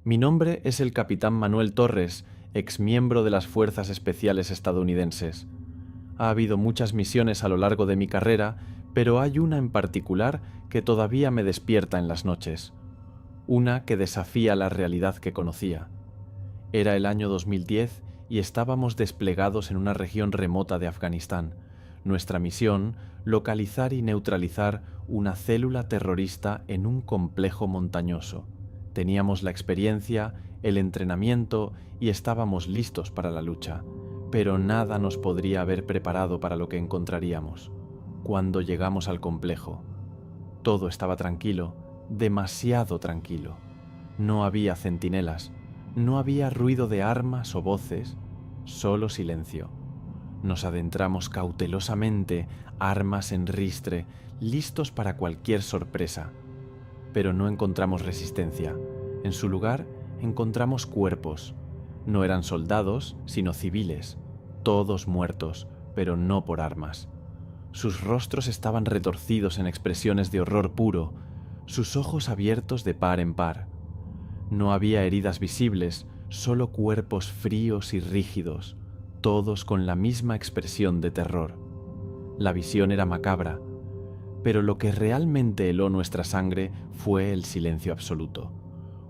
Mi nombre es el capitán Manuel Torres, exmiembro de las Fuerzas Especiales estadounidenses. Ha habido muchas misiones a lo largo de mi carrera, pero hay una en particular que todavía me despierta en las noches. Una que desafía la realidad que conocía. Era el año 2010 y estábamos desplegados en una región remota de Afganistán. Nuestra misión, localizar y neutralizar una célula terrorista en un complejo montañoso. Teníamos la experiencia, el entrenamiento y estábamos listos para la lucha, pero nada nos podría haber preparado para lo que encontraríamos. Cuando llegamos al complejo, todo estaba tranquilo, demasiado tranquilo. No había centinelas, no había ruido de armas o voces, solo silencio. Nos adentramos cautelosamente, armas en ristre, listos para cualquier sorpresa. Pero no encontramos resistencia. En su lugar, encontramos cuerpos. No eran soldados, sino civiles, todos muertos, pero no por armas. Sus rostros estaban retorcidos en expresiones de horror puro, sus ojos abiertos de par en par. No había heridas visibles, solo cuerpos fríos y rígidos, todos con la misma expresión de terror. La visión era macabra, pero lo que realmente heló nuestra sangre fue el silencio absoluto.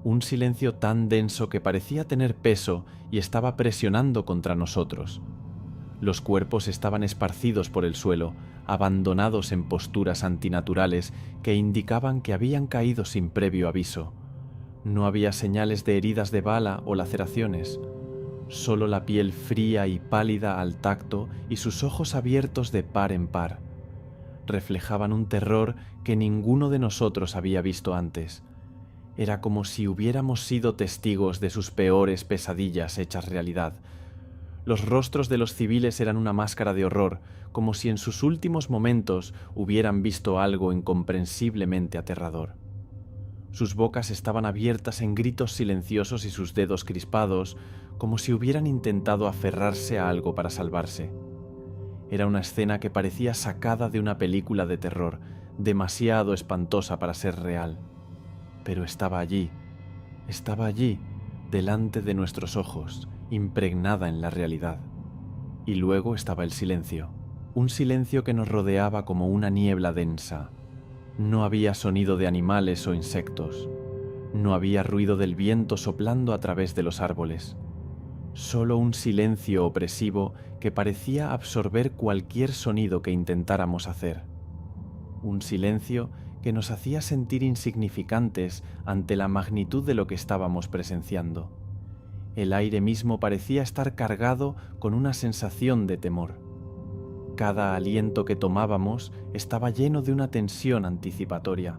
Un silencio tan denso que parecía tener peso y estaba presionando contra nosotros. Los cuerpos estaban esparcidos por el suelo, abandonados en posturas antinaturales que indicaban que habían caído sin previo aviso. No había señales de heridas de bala o laceraciones, solo la piel fría y pálida al tacto y sus ojos abiertos de par en par. Reflejaban un terror que ninguno de nosotros había visto antes. Era como si hubiéramos sido testigos de sus peores pesadillas hechas realidad. Los rostros de los civiles eran una máscara de horror, como si en sus últimos momentos hubieran visto algo incomprensiblemente aterrador. Sus bocas estaban abiertas en gritos silenciosos y sus dedos crispados, como si hubieran intentado aferrarse a algo para salvarse. Era una escena que parecía sacada de una película de terror, demasiado espantosa para ser real. Pero estaba allí, delante de nuestros ojos, impregnada en la realidad. Y luego estaba el silencio, un silencio que nos rodeaba como una niebla densa. No había sonido de animales o insectos, no había ruido del viento soplando a través de los árboles. Solo un silencio opresivo que parecía absorber cualquier sonido que intentáramos hacer. Un silencio que nos hacía sentir insignificantes ante la magnitud de lo que estábamos presenciando. El aire mismo parecía estar cargado con una sensación de temor. Cada aliento que tomábamos estaba lleno de una tensión anticipatoria.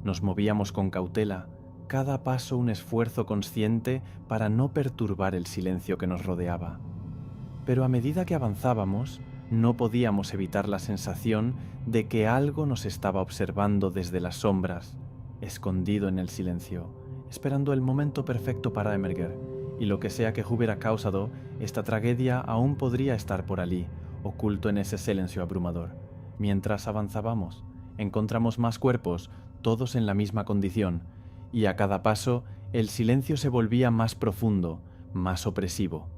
Nos movíamos con cautela, cada paso un esfuerzo consciente para no perturbar el silencio que nos rodeaba. Pero a medida que avanzábamos, no podíamos evitar la sensación de que algo nos estaba observando desde las sombras, escondido en el silencio, esperando el momento perfecto para emerger, y lo que sea que hubiera causado, esta tragedia aún podría estar por allí, oculto en ese silencio abrumador. Mientras avanzábamos, encontramos más cuerpos, todos en la misma condición, y a cada paso el silencio se volvía más profundo, más opresivo.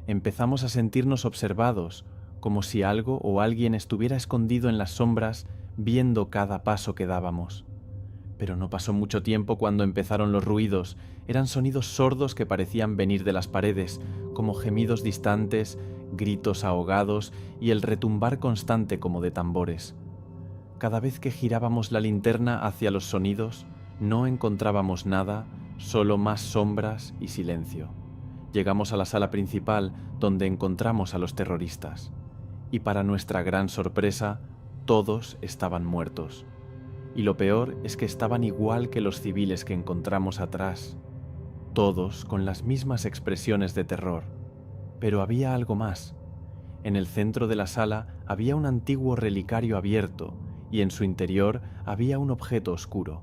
Empezamos a sentirnos observados, como si algo o alguien estuviera escondido en las sombras viendo cada paso que dábamos. Pero no pasó mucho tiempo cuando empezaron los ruidos. Eran sonidos sordos que parecían venir de las paredes, como gemidos distantes, gritos ahogados y el retumbar constante como de tambores. Cada vez que girábamos la linterna hacia los sonidos, no encontrábamos nada, solo más sombras y silencio. Llegamos a la sala principal, donde encontramos a los terroristas. Y para nuestra gran sorpresa, todos estaban muertos. Y lo peor es que estaban igual que los civiles que encontramos atrás, todos con las mismas expresiones de terror. Pero había algo más. En el centro de la sala había un antiguo relicario abierto, y en su interior había un objeto oscuro.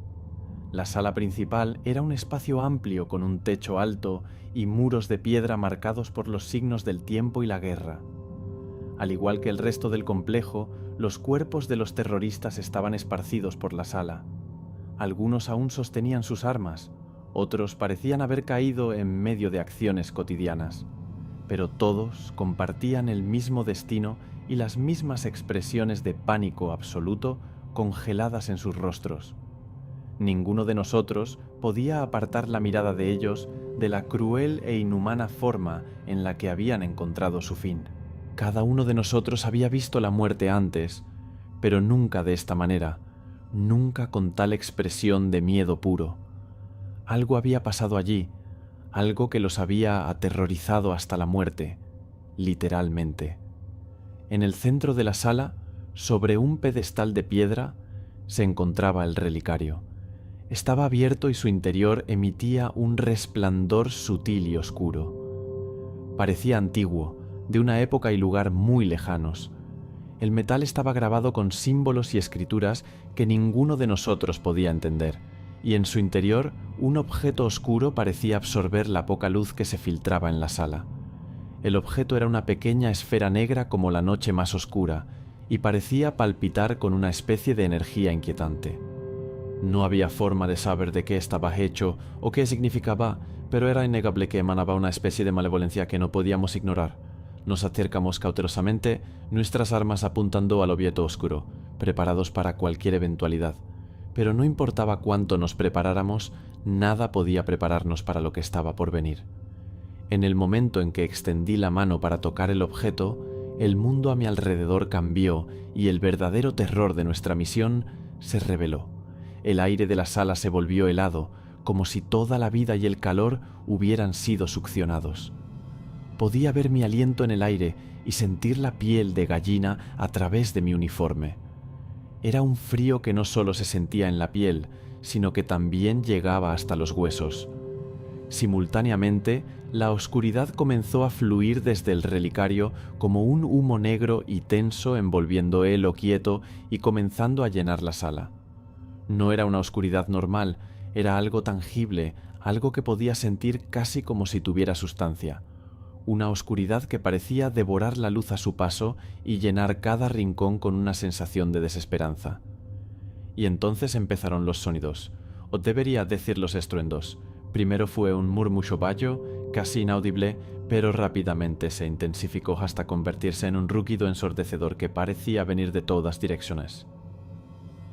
La sala principal era un espacio amplio con un techo alto y muros de piedra marcados por los signos del tiempo y la guerra. Al igual que el resto del complejo, los cuerpos de los terroristas estaban esparcidos por la sala. Algunos aún sostenían sus armas, Otros parecían haber caído en medio de acciones cotidianas, pero todos compartían el mismo destino y las mismas expresiones de pánico absoluto congeladas en sus rostros. Ninguno de nosotros podía apartar la mirada de ellos de la cruel e inhumana forma en la que habían encontrado su fin. Cada uno de nosotros había visto la muerte antes, pero nunca de esta manera, nunca con tal expresión de miedo puro. Algo había pasado allí, algo que los había aterrorizado hasta la muerte, literalmente. En el centro de la sala, sobre un pedestal de piedra, se encontraba el relicario. Estaba abierto y su interior emitía un resplandor sutil y oscuro. Parecía antiguo, de una época y lugar muy lejanos. El metal estaba grabado con símbolos y escrituras que ninguno de nosotros podía entender, y en su interior un objeto oscuro parecía absorber la poca luz que se filtraba en la sala. El objeto era una pequeña esfera negra como la noche más oscura, y parecía palpitar con una especie de energía inquietante. No había forma de saber de qué estaba hecho o qué significaba, pero era innegable que emanaba una especie de malevolencia que no podíamos ignorar. Nos acercamos cautelosamente, nuestras armas apuntando al objeto oscuro, preparados para cualquier eventualidad. Pero no importaba cuánto nos preparáramos, nada podía prepararnos para lo que estaba por venir. En el momento en que extendí la mano para tocar el objeto, el mundo a mi alrededor cambió y el verdadero terror de nuestra misión se reveló. El aire de la sala se volvió helado, como si toda la vida y el calor hubieran sido succionados. Podía ver mi aliento en el aire y sentir la piel de gallina a través de mi uniforme. Era un frío que no solo se sentía en la piel, sino que también llegaba hasta los huesos. Simultáneamente, la oscuridad comenzó a fluir desde el relicario como un humo negro y tenso envolviendo helo quieto y comenzando a llenar la sala. No era una oscuridad normal, era algo tangible, algo que podía sentir casi como si tuviera sustancia. Una oscuridad que parecía devorar la luz a su paso y llenar cada rincón con una sensación de desesperanza. Y entonces empezaron los sonidos, o debería decir los estruendos. Primero fue un murmullo bajo, casi inaudible, pero rápidamente se intensificó hasta convertirse en un rugido ensordecedor que parecía venir de todas direcciones.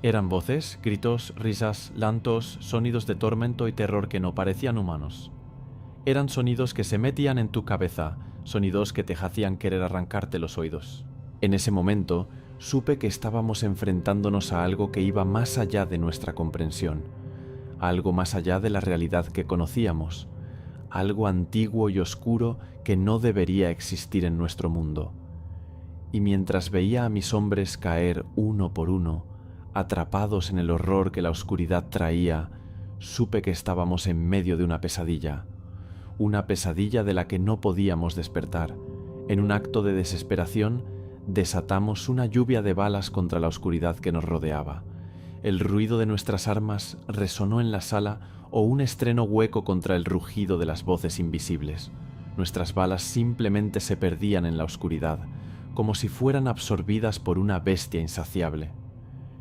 Eran voces, gritos, risas, llantos, sonidos de tormento y terror que no parecían humanos. Eran sonidos que se metían en tu cabeza, sonidos que te hacían querer arrancarte los oídos. En ese momento, supe que estábamos enfrentándonos a algo que iba más allá de nuestra comprensión, algo más allá de la realidad que conocíamos, algo antiguo y oscuro que no debería existir en nuestro mundo. Y mientras veía a mis hombres caer uno por uno, atrapados en el horror que la oscuridad traía, supe que estábamos en medio de una pesadilla de la que no podíamos despertar. En un acto de desesperación, desatamos una lluvia de balas contra la oscuridad que nos rodeaba. El ruido de nuestras armas resonó en la sala o un estreno hueco contra el rugido de las voces invisibles. Nuestras balas simplemente se perdían en la oscuridad, como si fueran absorbidas por una bestia insaciable.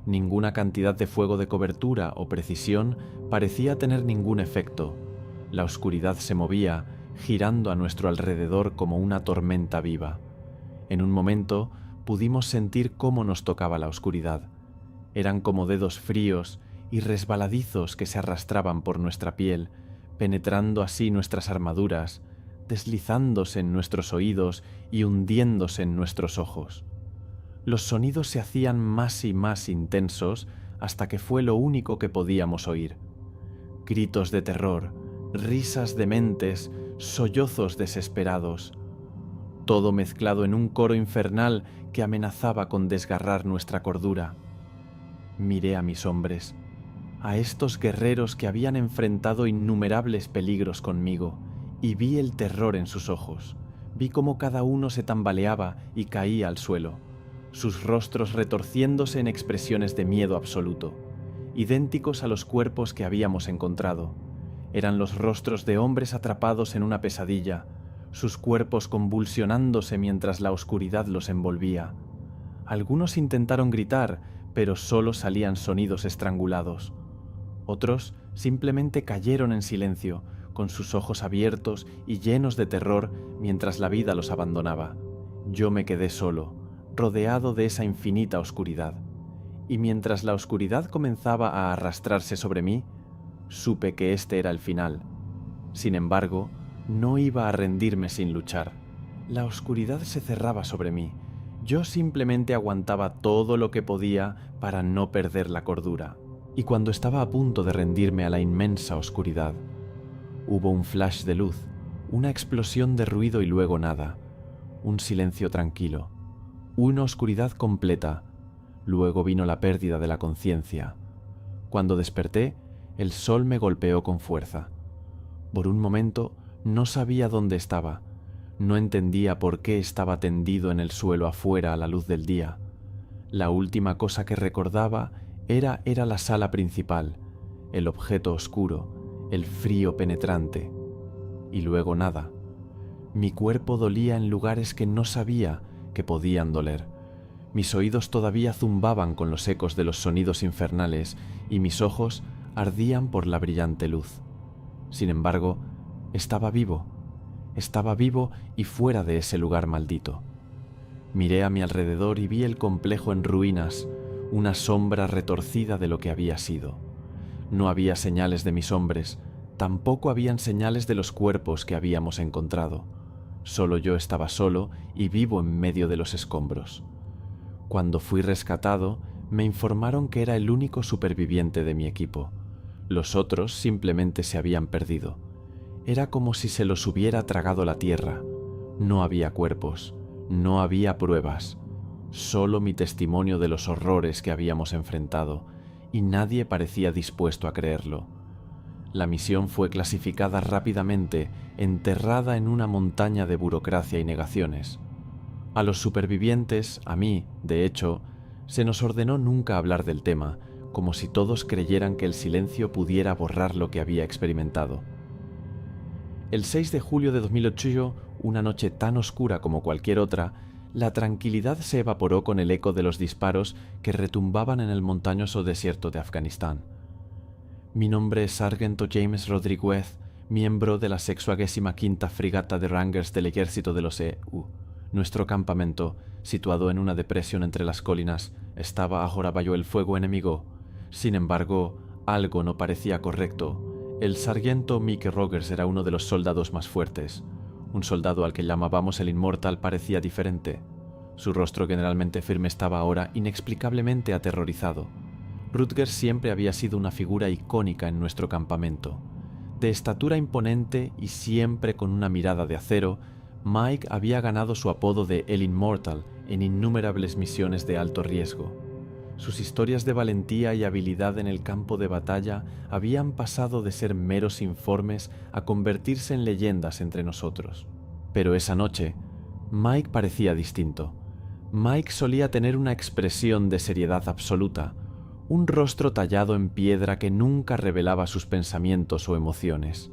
Ninguna cantidad de fuego de cobertura o precisión parecía tener ningún efecto. La oscuridad se movía, girando a nuestro alrededor como una tormenta viva. En un momento pudimos sentir cómo nos tocaba la oscuridad. Eran como dedos fríos y resbaladizos que se arrastraban por nuestra piel, penetrando así nuestras armaduras, deslizándose en nuestros oídos y hundiéndose en nuestros ojos. Los sonidos se hacían más y más intensos hasta que fue lo único que podíamos oír. Gritos de terror, risas dementes, sollozos desesperados. Todo mezclado en un coro infernal que amenazaba con desgarrar nuestra cordura. Miré a mis hombres, a estos guerreros que habían enfrentado innumerables peligros conmigo, y vi el terror en sus ojos. Vi cómo cada uno se tambaleaba y caía al suelo, sus rostros retorciéndose en expresiones de miedo absoluto, idénticos a los cuerpos que habíamos encontrado. Eran los rostros de hombres atrapados en una pesadilla, sus cuerpos convulsionándose mientras la oscuridad los envolvía. Algunos intentaron gritar, pero solo salían sonidos estrangulados. Otros simplemente cayeron en silencio, con sus ojos abiertos y llenos de terror mientras la vida los abandonaba. Yo me quedé solo, rodeado de esa infinita oscuridad. Y mientras la oscuridad comenzaba a arrastrarse sobre mí, supe que este era el final. Sin embargo, no iba a rendirme sin luchar. La oscuridad se cerraba sobre mí. Yo simplemente aguantaba todo lo que podía para no perder la cordura. Y cuando estaba a punto de rendirme a la inmensa oscuridad, hubo un flash de luz, una explosión de ruido y luego nada. Un silencio tranquilo, una oscuridad completa. Luego vino la pérdida de la conciencia. Cuando desperté, el sol me golpeó con fuerza. Por un momento no sabía dónde estaba. No entendía por qué estaba tendido en el suelo afuera a la luz del día. La última cosa que recordaba era la sala principal, el objeto oscuro, el frío penetrante. Y luego nada. Mi cuerpo dolía en lugares que no sabía que podían doler. Mis oídos todavía zumbaban con los ecos de los sonidos infernales y mis ojos ardían por la brillante luz. Sin embargo, estaba vivo y fuera de ese lugar maldito. Miré a mi alrededor y vi el complejo en ruinas, una sombra retorcida de lo que había sido. No había señales de mis hombres, tampoco habían señales de los cuerpos que habíamos encontrado. Solo yo estaba solo y vivo en medio de los escombros. Cuando fui rescatado, me informaron que era el único superviviente de mi equipo. Los otros simplemente se habían perdido. Era como si se los hubiera tragado la tierra. No había cuerpos, no había pruebas, solo mi testimonio de los horrores que habíamos enfrentado, y nadie parecía dispuesto a creerlo. La misión fue clasificada rápidamente, enterrada en una montaña de burocracia y negaciones. A los supervivientes, a mí, de hecho, se nos ordenó nunca hablar del tema, como si todos creyeran que el silencio pudiera borrar lo que había experimentado. El 6 de julio de 2008, una noche tan oscura como cualquier otra, la tranquilidad se evaporó con el eco de los disparos que retumbaban en el montañoso desierto de Afganistán. Mi nombre es Sargento James Rodríguez, miembro de la 65ª Frigata de Rangers del Ejército de los EU. Nuestro campamento, situado en una depresión entre las colinas, estaba ahora bajo el fuego enemigo. Sin embargo, algo no parecía correcto. El sargento Mickey Rogers era uno de los soldados más fuertes. Un soldado al que llamábamos el Inmortal parecía diferente. Su rostro generalmente firme estaba ahora inexplicablemente aterrorizado. Rutgers siempre había sido una figura icónica en nuestro campamento. De estatura imponente y siempre con una mirada de acero, Mike había ganado su apodo de El Inmortal en innumerables misiones de alto riesgo. Sus historias de valentía y habilidad en el campo de batalla habían pasado de ser meros informes a convertirse en leyendas entre nosotros. Pero esa noche, Mike parecía distinto. Mike solía tener una expresión de seriedad absoluta, un rostro tallado en piedra que nunca revelaba sus pensamientos o emociones.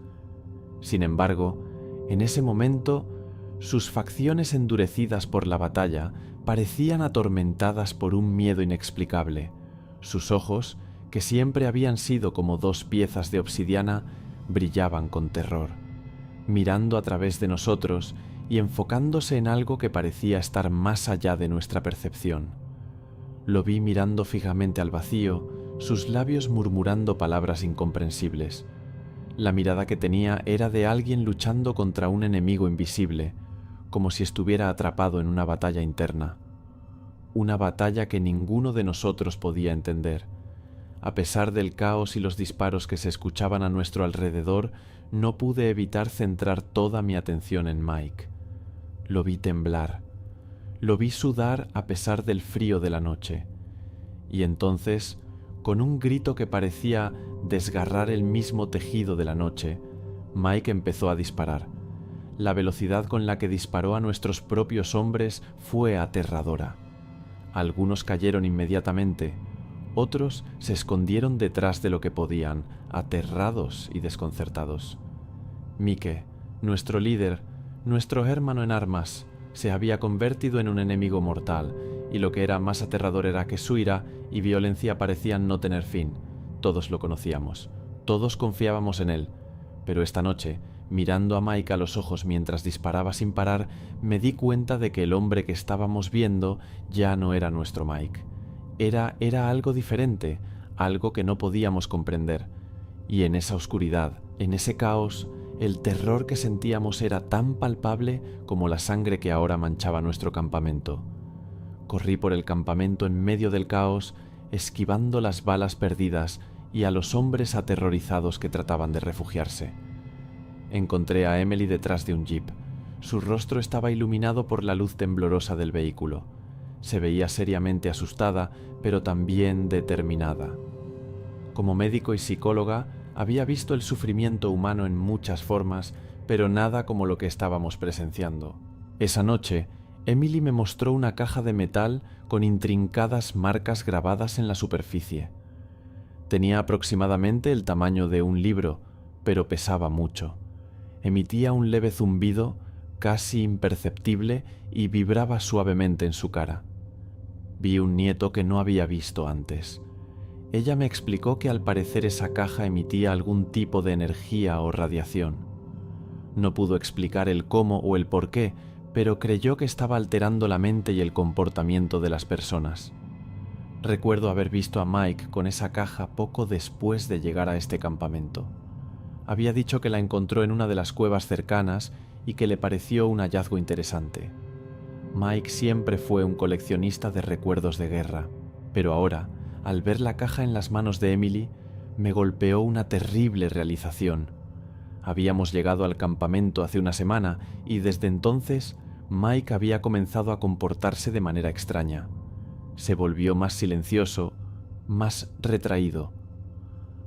Sin embargo, en ese momento, sus facciones endurecidas por la batalla parecían atormentadas por un miedo inexplicable. Sus ojos, que siempre habían sido como dos piezas de obsidiana, brillaban con terror, mirando a través de nosotros y enfocándose en algo que parecía estar más allá de nuestra percepción. Lo vi mirando fijamente al vacío, sus labios murmurando palabras incomprensibles. La mirada que tenía era de alguien luchando contra un enemigo invisible, como si estuviera atrapado en una batalla interna. Una batalla que ninguno de nosotros podía entender. A pesar del caos y los disparos que se escuchaban a nuestro alrededor, no pude evitar centrar toda mi atención en Mike. Lo vi temblar. Lo vi sudar a pesar del frío de la noche. Y entonces, con un grito que parecía desgarrar el mismo tejido de la noche, Mike empezó a disparar. La velocidad con la que disparó a nuestros propios hombres fue aterradora. Algunos cayeron inmediatamente, otros se escondieron detrás de lo que podían, aterrados y desconcertados. Mike, nuestro líder, nuestro hermano en armas, se había convertido en un enemigo mortal, y lo que era más aterrador era que su ira y violencia parecían no tener fin. Todos lo conocíamos. Todos confiábamos en él, pero esta noche, mirando a Mike a los ojos mientras disparaba sin parar, me di cuenta de que el hombre que estábamos viendo ya no era nuestro Mike. Era algo diferente, algo que no podíamos comprender. Y en esa oscuridad, en ese caos, el terror que sentíamos era tan palpable como la sangre que ahora manchaba nuestro campamento. Corrí por el campamento en medio del caos, esquivando las balas perdidas y a los hombres aterrorizados que trataban de refugiarse. Encontré a Emily detrás de un jeep. Su rostro estaba iluminado por la luz temblorosa del vehículo. Se veía seriamente asustada, pero también determinada. Como médico y psicóloga, había visto el sufrimiento humano en muchas formas, pero nada como lo que estábamos presenciando. Esa noche, Emily me mostró una caja de metal con intrincadas marcas grabadas en la superficie. Tenía aproximadamente el tamaño de un libro, pero pesaba mucho. Emitía un leve zumbido, casi imperceptible, y vibraba suavemente en su cara. Vi un nieto que no había visto antes. Ella me explicó que al parecer esa caja emitía algún tipo de energía o radiación. No pudo explicar el cómo o el por qué, pero creyó que estaba alterando la mente y el comportamiento de las personas. Recuerdo haber visto a Mike con esa caja poco después de llegar a este campamento. Había dicho que la encontró en una de las cuevas cercanas y que le pareció un hallazgo interesante. Mike siempre fue un coleccionista de recuerdos de guerra, pero ahora, al ver la caja en las manos de Emily, me golpeó una terrible realización. Habíamos llegado al campamento hace una semana y desde entonces Mike había comenzado a comportarse de manera extraña. Se volvió más silencioso, más retraído.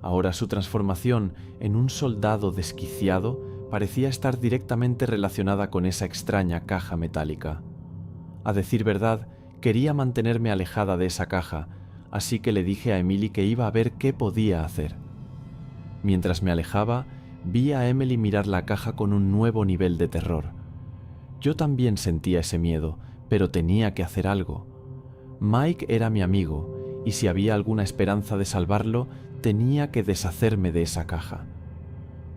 Ahora su transformación en un soldado desquiciado parecía estar directamente relacionada con esa extraña caja metálica. A decir verdad, quería mantenerme alejada de esa caja, así que le dije a Emily que iba a ver qué podía hacer. Mientras me alejaba, vi a Emily mirar la caja con un nuevo nivel de terror. Yo también sentía ese miedo, pero tenía que hacer algo. Mike era mi amigo, y si había alguna esperanza de salvarlo, tenía que deshacerme de esa caja.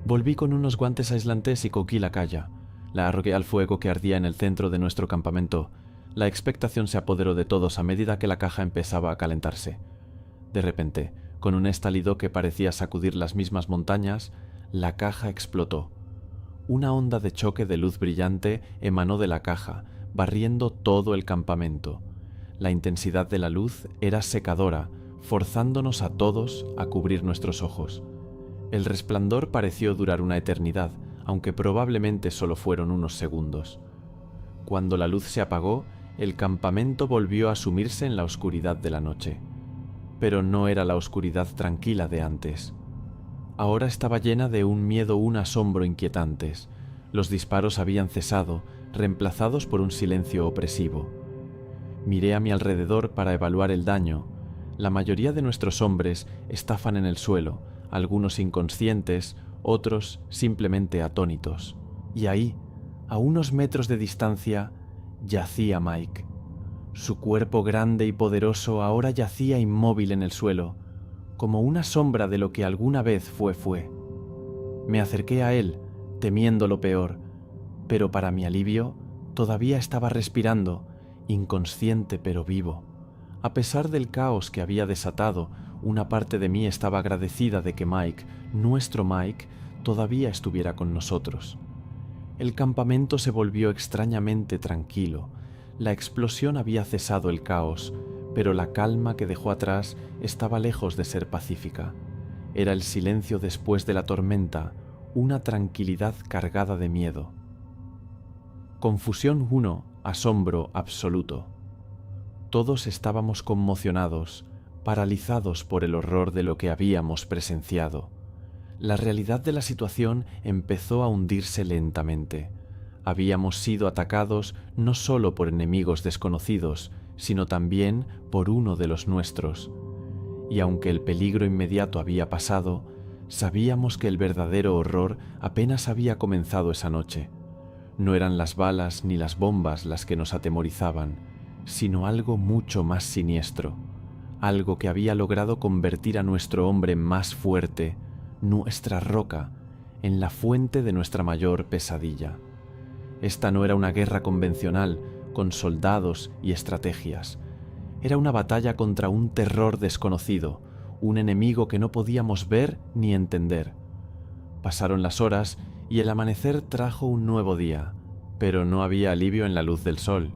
Volví con unos guantes aislantes y cogí la calla. La arrogué al fuego que ardía en el centro de nuestro campamento. La expectación se apoderó de todos a medida que la caja empezaba a calentarse. De repente, con un estallido que parecía sacudir las mismas montañas, la caja explotó. Una onda de choque de luz brillante emanó de la caja, barriendo todo el campamento. La intensidad de la luz era secadora, forzándonos a todos a cubrir nuestros ojos. El resplandor pareció durar una eternidad, aunque probablemente solo fueron unos segundos. Cuando la luz se apagó, el campamento volvió a sumirse en la oscuridad de la noche. Pero no era la oscuridad tranquila de antes. Ahora estaba llena de un miedo, un asombro inquietantes. Los disparos habían cesado, reemplazados por un silencio opresivo. Miré a mi alrededor para evaluar el daño. La mayoría de nuestros hombres estaban en el suelo, algunos inconscientes, otros simplemente atónitos. Y ahí, a unos metros de distancia, yacía Mike. Su cuerpo grande y poderoso ahora yacía inmóvil en el suelo, como una sombra de lo que alguna vez fue. Me acerqué a él, temiendo lo peor, pero para mi alivio, todavía estaba respirando, inconsciente pero vivo. A pesar del caos que había desatado, una parte de mí estaba agradecida de que Mike, nuestro Mike, todavía estuviera con nosotros. El campamento se volvió extrañamente tranquilo. La explosión había cesado el caos, pero la calma que dejó atrás estaba lejos de ser pacífica. Era el silencio después de la tormenta, una tranquilidad cargada de miedo. Confusión 1, asombro absoluto. Todos estábamos conmocionados, paralizados por el horror de lo que habíamos presenciado. La realidad de la situación empezó a hundirse lentamente. Habíamos sido atacados no solo por enemigos desconocidos, sino también por uno de los nuestros. Y aunque el peligro inmediato había pasado, sabíamos que el verdadero horror apenas había comenzado esa noche. No eran las balas ni las bombas las que nos atemorizaban, sino algo mucho más siniestro, algo que había logrado convertir a nuestro hombre más fuerte, nuestra roca, en la fuente de nuestra mayor pesadilla. Esta no era una guerra convencional, con soldados y estrategias. Era una batalla contra un terror desconocido, un enemigo que no podíamos ver ni entender. Pasaron las horas y el amanecer trajo un nuevo día, pero no había alivio en la luz del sol.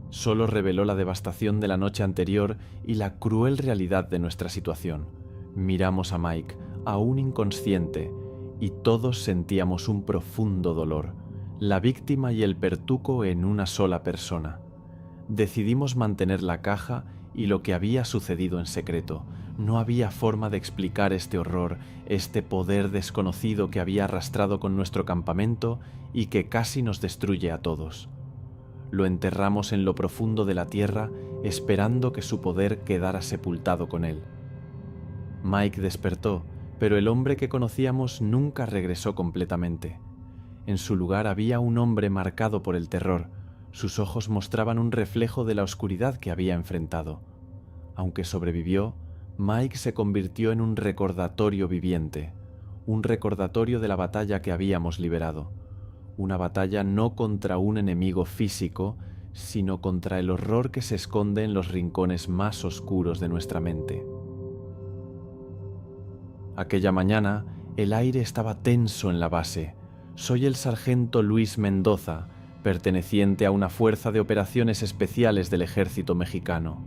Solo reveló la devastación de la noche anterior y la cruel realidad de nuestra situación. Miramos a Mike, aún inconsciente, y todos sentíamos un profundo dolor, la víctima y el pertuco en una sola persona. Decidimos mantener la caja y lo que había sucedido en secreto. No había forma de explicar este horror, este poder desconocido que había arrastrado con nuestro campamento y que casi nos destruye a todos. Lo enterramos en lo profundo de la tierra, esperando que su poder quedara sepultado con él. Mike despertó, pero el hombre que conocíamos nunca regresó completamente. En su lugar había un hombre marcado por el terror. Sus ojos mostraban un reflejo de la oscuridad que había enfrentado. Aunque sobrevivió, Mike se convirtió en un recordatorio viviente, un recordatorio de la batalla que habíamos liberado. Una batalla no contra un enemigo físico, sino contra el horror que se esconde en los rincones más oscuros de nuestra mente. Aquella mañana, el aire estaba tenso en la base. Soy el sargento Luis Mendoza, perteneciente a una fuerza de operaciones especiales del ejército mexicano.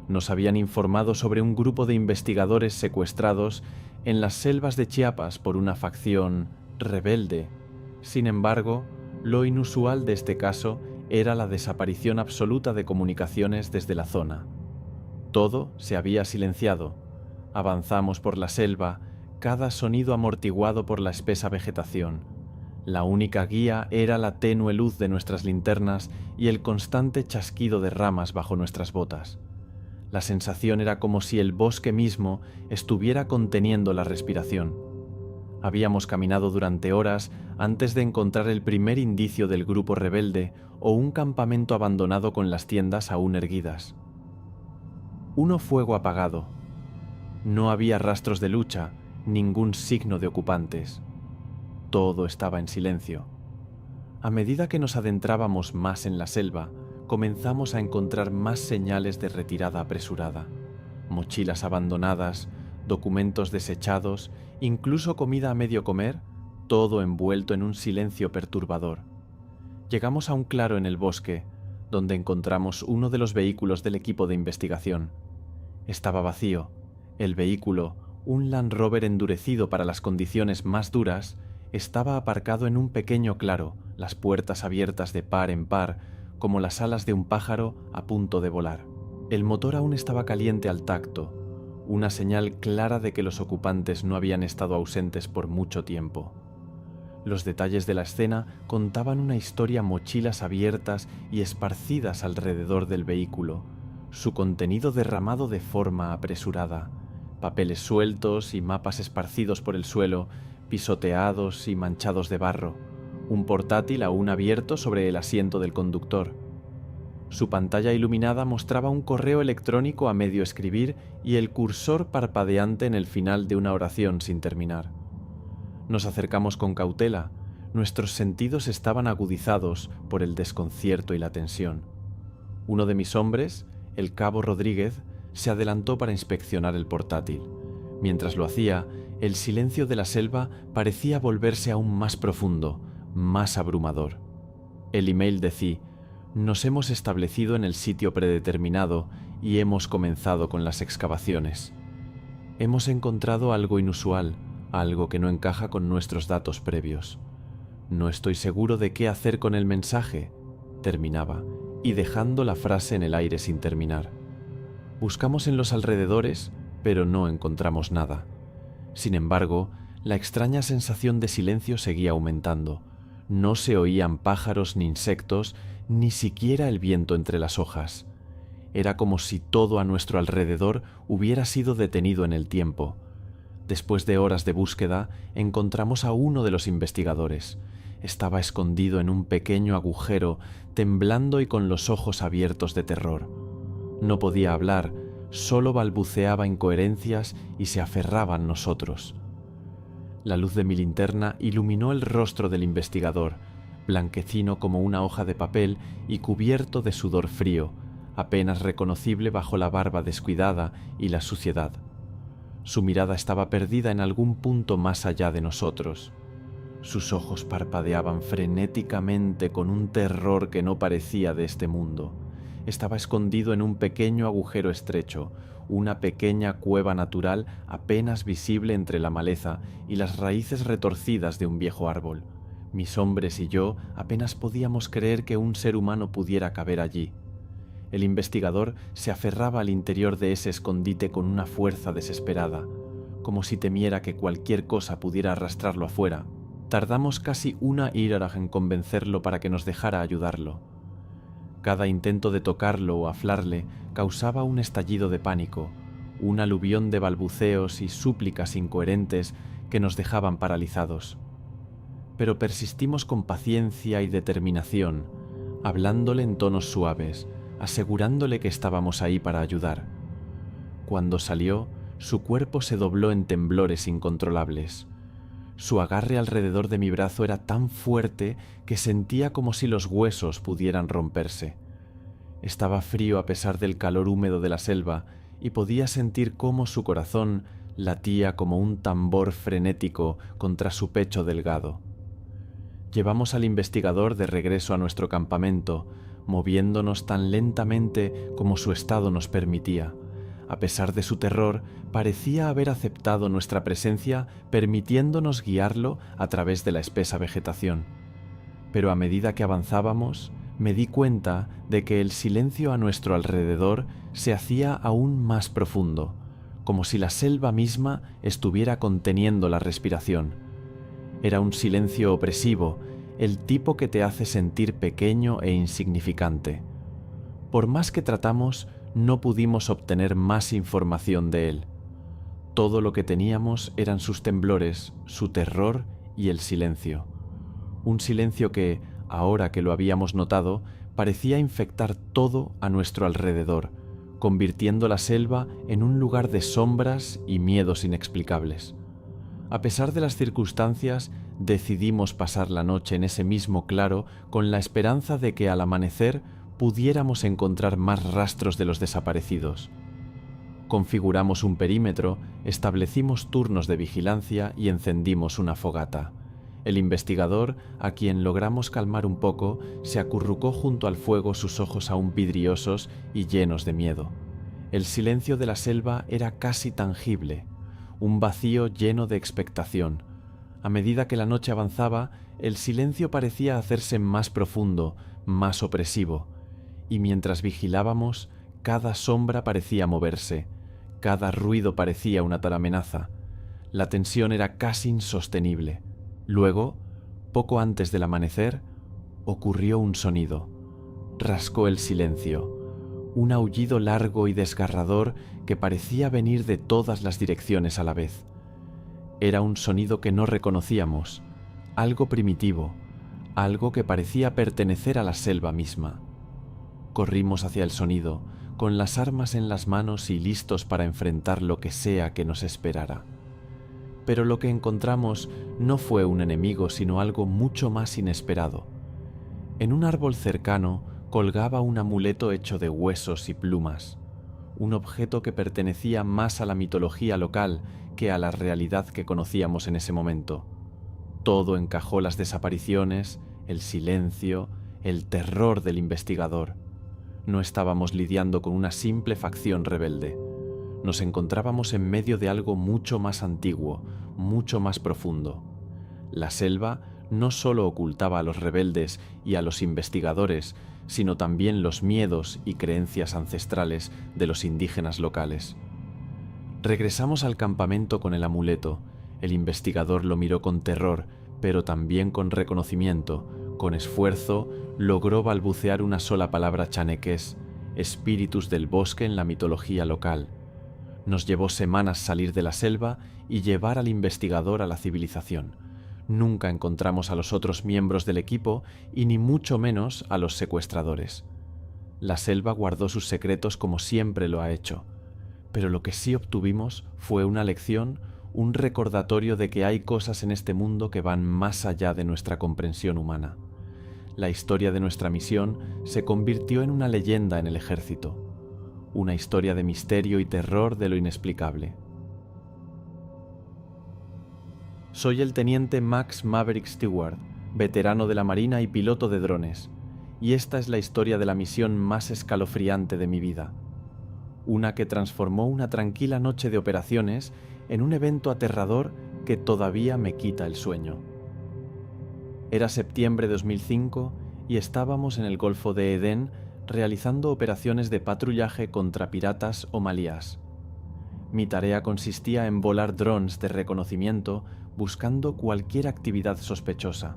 Nos habían informado sobre un grupo de investigadores secuestrados en las selvas de Chiapas por una facción rebelde. Sin embargo, lo inusual de este caso era la desaparición absoluta de comunicaciones desde la zona. Todo se había silenciado. Avanzamos por la selva, cada sonido amortiguado por la espesa vegetación. La única guía era la tenue luz de nuestras linternas y el constante chasquido de ramas bajo nuestras botas. La sensación era como si el bosque mismo estuviera conteniendo la respiración. Habíamos caminado durante horas antes de encontrar el primer indicio del grupo rebelde o un campamento abandonado con las tiendas aún erguidas. Fuego apagado. No había rastros de lucha, ningún signo de ocupantes. Todo estaba en silencio. A medida que nos adentrábamos más en la selva, comenzamos a encontrar más señales de retirada apresurada. Mochilas abandonadas, documentos desechados, incluso comida a medio comer, todo envuelto en un silencio perturbador. Llegamos a un claro en el bosque, donde encontramos uno de los vehículos del equipo de investigación. Estaba vacío. El vehículo, un Land Rover endurecido para las condiciones más duras, estaba aparcado en un pequeño claro, las puertas abiertas de par en par, como las alas de un pájaro a punto de volar. El motor aún estaba caliente al tacto, una señal clara de que los ocupantes no habían estado ausentes por mucho tiempo. Los detalles de la escena contaban una historia: mochilas abiertas y esparcidas alrededor del vehículo, su contenido derramado de forma apresurada, papeles sueltos y mapas esparcidos por el suelo, pisoteados y manchados de barro, un portátil aún abierto sobre el asiento del conductor. Su pantalla iluminada mostraba un correo electrónico a medio escribir y el cursor parpadeante en el final de una oración sin terminar. Nos acercamos con cautela. Nuestros sentidos estaban agudizados por el desconcierto y la tensión. Uno de mis hombres, el cabo Rodríguez, se adelantó para inspeccionar el portátil. Mientras lo hacía, el silencio de la selva parecía volverse aún más profundo, más abrumador. El email decía: nos hemos establecido en el sitio predeterminado y hemos comenzado con las excavaciones. Hemos encontrado algo inusual, algo que no encaja con nuestros datos previos. No estoy seguro de qué hacer con el mensaje, terminaba, y dejando la frase en el aire sin terminar. Buscamos en los alrededores, pero no encontramos nada. Sin embargo, la extraña sensación de silencio seguía aumentando. No se oían pájaros ni insectos, ni siquiera el viento entre las hojas. Era como si todo a nuestro alrededor hubiera sido detenido en el tiempo. Después de horas de búsqueda, encontramos a uno de los investigadores. Estaba escondido en un pequeño agujero, temblando y con los ojos abiertos de terror. No podía hablar, solo balbuceaba incoherencias y se aferraba a nosotros. La luz de mi linterna iluminó el rostro del investigador, blanquecino como una hoja de papel y cubierto de sudor frío, apenas reconocible bajo la barba descuidada y la suciedad. Su mirada estaba perdida en algún punto más allá de nosotros. Sus ojos parpadeaban frenéticamente con un terror que no parecía de este mundo. Estaba escondido en un pequeño agujero estrecho, una pequeña cueva natural apenas visible entre la maleza y las raíces retorcidas de un viejo árbol. Mis hombres y yo apenas podíamos creer que un ser humano pudiera caber allí. El investigador se aferraba al interior de ese escondite con una fuerza desesperada, como si temiera que cualquier cosa pudiera arrastrarlo afuera. Tardamos casi una hora en convencerlo para que nos dejara ayudarlo. Cada intento de tocarlo o aflarle causaba un estallido de pánico, un aluvión de balbuceos y súplicas incoherentes que nos dejaban paralizados. Pero persistimos con paciencia y determinación, hablándole en tonos suaves, asegurándole que estábamos ahí para ayudar. Cuando salió, su cuerpo se dobló en temblores incontrolables. Su agarre alrededor de mi brazo era tan fuerte que sentía como si los huesos pudieran romperse. Estaba frío a pesar del calor húmedo de la selva y podía sentir cómo su corazón latía como un tambor frenético contra su pecho delgado. Llevamos al investigador de regreso a nuestro campamento, moviéndonos tan lentamente como su estado nos permitía. A pesar de su terror, parecía haber aceptado nuestra presencia, permitiéndonos guiarlo a través de la espesa vegetación. Pero a medida que avanzábamos, me di cuenta de que el silencio a nuestro alrededor se hacía aún más profundo, como si la selva misma estuviera conteniendo la respiración. Era un silencio opresivo, el tipo que te hace sentir pequeño e insignificante. Por más que tratamos, no pudimos obtener más información de él. Todo lo que teníamos eran sus temblores, su terror y el silencio. Un silencio que, ahora que lo habíamos notado, parecía infectar todo a nuestro alrededor, convirtiendo la selva en un lugar de sombras y miedos inexplicables. A pesar de las circunstancias, decidimos pasar la noche en ese mismo claro con la esperanza de que al amanecer pudiéramos encontrar más rastros de los desaparecidos. Configuramos un perímetro, establecimos turnos de vigilancia y encendimos una fogata. El investigador, a quien logramos calmar un poco, se acurrucó junto al fuego, sus ojos aún vidriosos y llenos de miedo. El silencio de la selva era casi tangible, un vacío lleno de expectación. A medida que la noche avanzaba, el silencio parecía hacerse más profundo, más opresivo, y mientras vigilábamos, cada sombra parecía moverse, cada ruido parecía una tal amenaza. La tensión era casi insostenible. Luego, poco antes del amanecer, ocurrió un sonido. Rascó el silencio, un aullido largo y desgarrador que parecía venir de todas las direcciones a la vez. Era un sonido que no reconocíamos, algo primitivo, algo que parecía pertenecer a la selva misma. Corrimos hacia el sonido, con las armas en las manos y listos para enfrentar lo que sea que nos esperara. Pero lo que encontramos no fue un enemigo, sino algo mucho más inesperado. En un árbol cercano colgaba un amuleto hecho de huesos y plumas, un objeto que pertenecía más a la mitología local que a la realidad que conocíamos en ese momento. Todo encajó: las desapariciones, el silencio, el terror del investigador. No estábamos lidiando con una simple facción rebelde. Nos encontrábamos en medio de algo mucho más antiguo, mucho más profundo. La selva no solo ocultaba a los rebeldes y a los investigadores, sino también los miedos y creencias ancestrales de los indígenas locales. Regresamos al campamento con el amuleto. El investigador lo miró con terror, pero también con reconocimiento. Con esfuerzo, logró balbucear una sola palabra chanequés: espíritus del bosque en la mitología local. Nos llevó semanas salir de la selva y llevar al investigador a la civilización. Nunca encontramos a los otros miembros del equipo y ni mucho menos a los secuestradores. La selva guardó sus secretos como siempre lo ha hecho, pero lo que sí obtuvimos fue una lección, un recordatorio de que hay cosas en este mundo que van más allá de nuestra comprensión humana. La historia de nuestra misión se convirtió en una leyenda en el ejército, una historia de misterio y terror de lo inexplicable. Soy el teniente Max Maverick Stewart, veterano de la Marina y piloto de drones, y esta es la historia de la misión más escalofriante de mi vida. Una que transformó una tranquila noche de operaciones en un evento aterrador que todavía me quita el sueño. Era septiembre de 2005 y estábamos en el Golfo de Edén realizando operaciones de patrullaje contra piratas o malías. Mi tarea consistía en volar drones de reconocimiento buscando cualquier actividad sospechosa.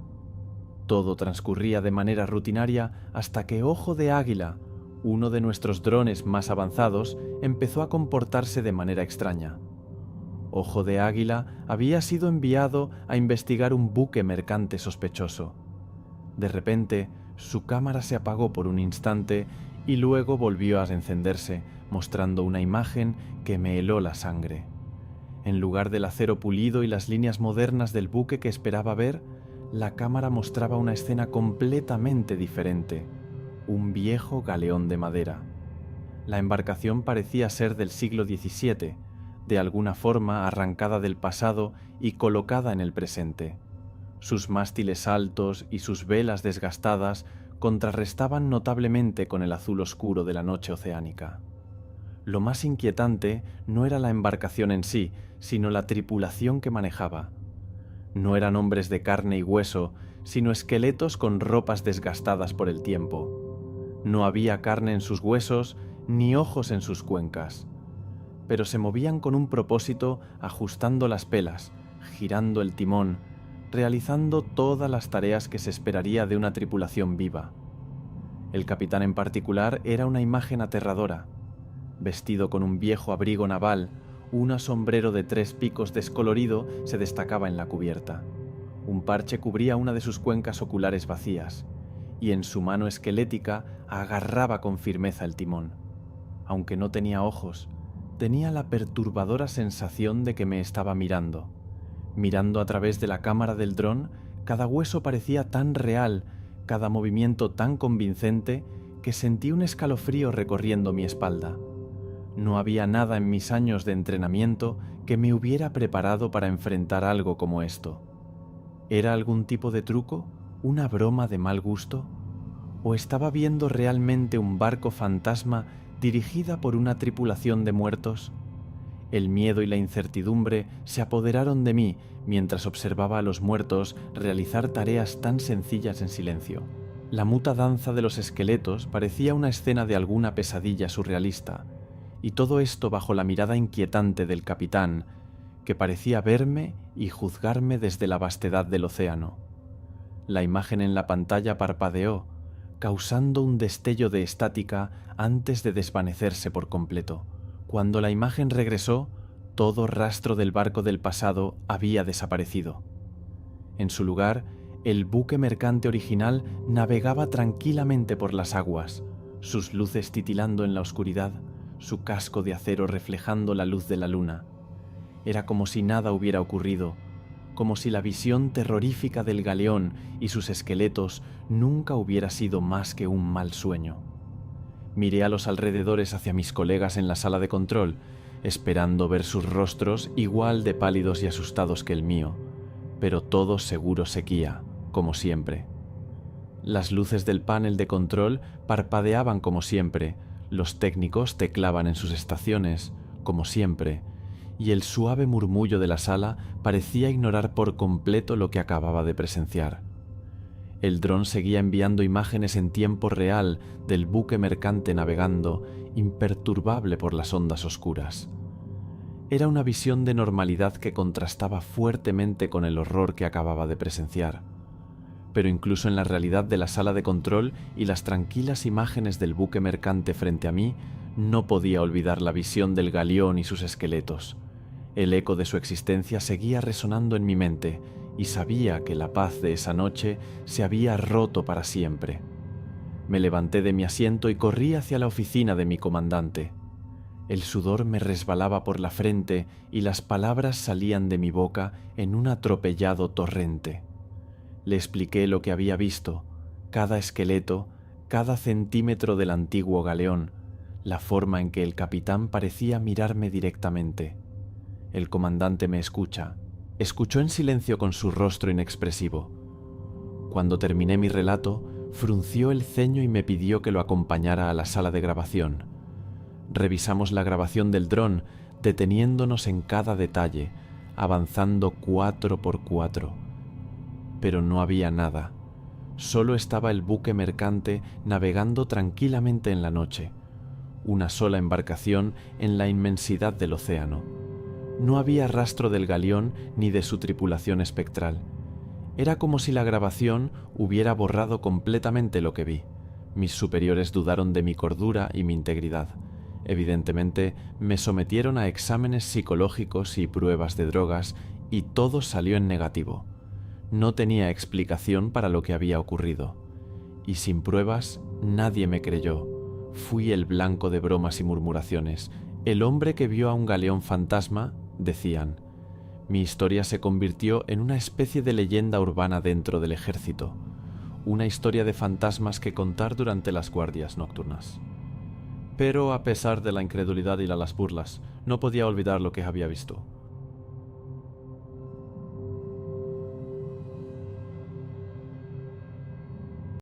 Todo transcurría de manera rutinaria hasta que Ojo de Águila, uno de nuestros drones más avanzados, empezó a comportarse de manera extraña. Ojo de Águila había sido enviado a investigar un buque mercante sospechoso. De repente, su cámara se apagó por un instante y luego volvió a encenderse, mostrando una imagen que me heló la sangre. En lugar del acero pulido y las líneas modernas del buque que esperaba ver, la cámara mostraba una escena completamente diferente: un viejo galeón de madera. La embarcación parecía ser del siglo XVII, de alguna forma arrancada del pasado y colocada en el presente. Sus mástiles altos y sus velas desgastadas contrarrestaban notablemente con el azul oscuro de la noche oceánica. Lo más inquietante no era la embarcación en sí, sino la tripulación que manejaba. No eran hombres de carne y hueso, sino esqueletos con ropas desgastadas por el tiempo. No había carne en sus huesos ni ojos en sus cuencas, pero se movían con un propósito, ajustando las pelas, girando el timón, realizando todas las tareas que se esperaría de una tripulación viva. El capitán en particular era una imagen aterradora. Vestido con un viejo abrigo naval, un sombrero de 3 picos descolorido se destacaba en la cubierta. Un parche cubría una de sus cuencas oculares vacías, y en su mano esquelética agarraba con firmeza el timón. Aunque no tenía ojos, tenía la perturbadora sensación de que me estaba mirando. Mirando a través de la cámara del dron, cada hueso parecía tan real, cada movimiento tan convincente, que sentí un escalofrío recorriendo mi espalda. No había nada en mis años de entrenamiento que me hubiera preparado para enfrentar algo como esto. ¿Era algún tipo de truco? ¿Una broma de mal gusto? ¿O estaba viendo realmente un barco fantasma dirigida por una tripulación de muertos? El miedo y la incertidumbre se apoderaron de mí mientras observaba a los muertos realizar tareas tan sencillas en silencio. La muta danza de los esqueletos parecía una escena de alguna pesadilla surrealista, y todo esto bajo la mirada inquietante del capitán, que parecía verme y juzgarme desde la vastedad del océano. La imagen en la pantalla parpadeó, causando un destello de estática antes de desvanecerse por completo. Cuando la imagen regresó, todo rastro del barco del pasado había desaparecido. En su lugar, el buque mercante original navegaba tranquilamente por las aguas, sus luces titilando en la oscuridad, su casco de acero reflejando la luz de la luna. Era como si nada hubiera ocurrido, como si la visión terrorífica del galeón y sus esqueletos nunca hubiera sido más que un mal sueño. Miré a los alrededores hacia mis colegas en la sala de control, esperando ver sus rostros igual de pálidos y asustados que el mío, pero todo seguro sequía, como siempre. Las luces del panel de control parpadeaban como siempre, los técnicos teclaban en sus estaciones, como siempre, y el suave murmullo de la sala parecía ignorar por completo lo que acababa de presenciar. El dron seguía enviando imágenes en tiempo real del buque mercante navegando, imperturbable por las ondas oscuras. Era una visión de normalidad que contrastaba fuertemente con el horror que acababa de presenciar. Pero incluso en la realidad de la sala de control y las tranquilas imágenes del buque mercante frente a mí, no podía olvidar la visión del galeón y sus esqueletos. El eco de su existencia seguía resonando en mi mente, y sabía que la paz de esa noche se había roto para siempre. Me levanté de mi asiento y corrí hacia la oficina de mi comandante. El sudor me resbalaba por la frente y las palabras salían de mi boca en un atropellado torrente. Le expliqué lo que había visto, cada esqueleto, cada centímetro del antiguo galeón, la forma en que el capitán parecía mirarme directamente. El comandante me escuchó en silencio con su rostro inexpresivo. Cuando terminé mi relato, frunció el ceño y me pidió que lo acompañara a la sala de grabación. Revisamos la grabación del dron, deteniéndonos en cada detalle, avanzando 4 por 4. Pero no había nada. Solo estaba el buque mercante navegando tranquilamente en la noche, una sola embarcación en la inmensidad del océano. No había rastro del galeón ni de su tripulación espectral. Era como si la grabación hubiera borrado completamente lo que vi. Mis superiores dudaron de mi cordura y mi integridad. Evidentemente, me sometieron a exámenes psicológicos y pruebas de drogas y todo salió en negativo. No tenía explicación para lo que había ocurrido. Y sin pruebas, nadie me creyó. Fui el blanco de bromas y murmuraciones. El hombre que vio a un galeón fantasma, decían. Mi historia se convirtió en una especie de leyenda urbana dentro del ejército. Una historia de fantasmas que contar durante las guardias nocturnas. Pero a pesar de la incredulidad y las burlas, no podía olvidar lo que había visto.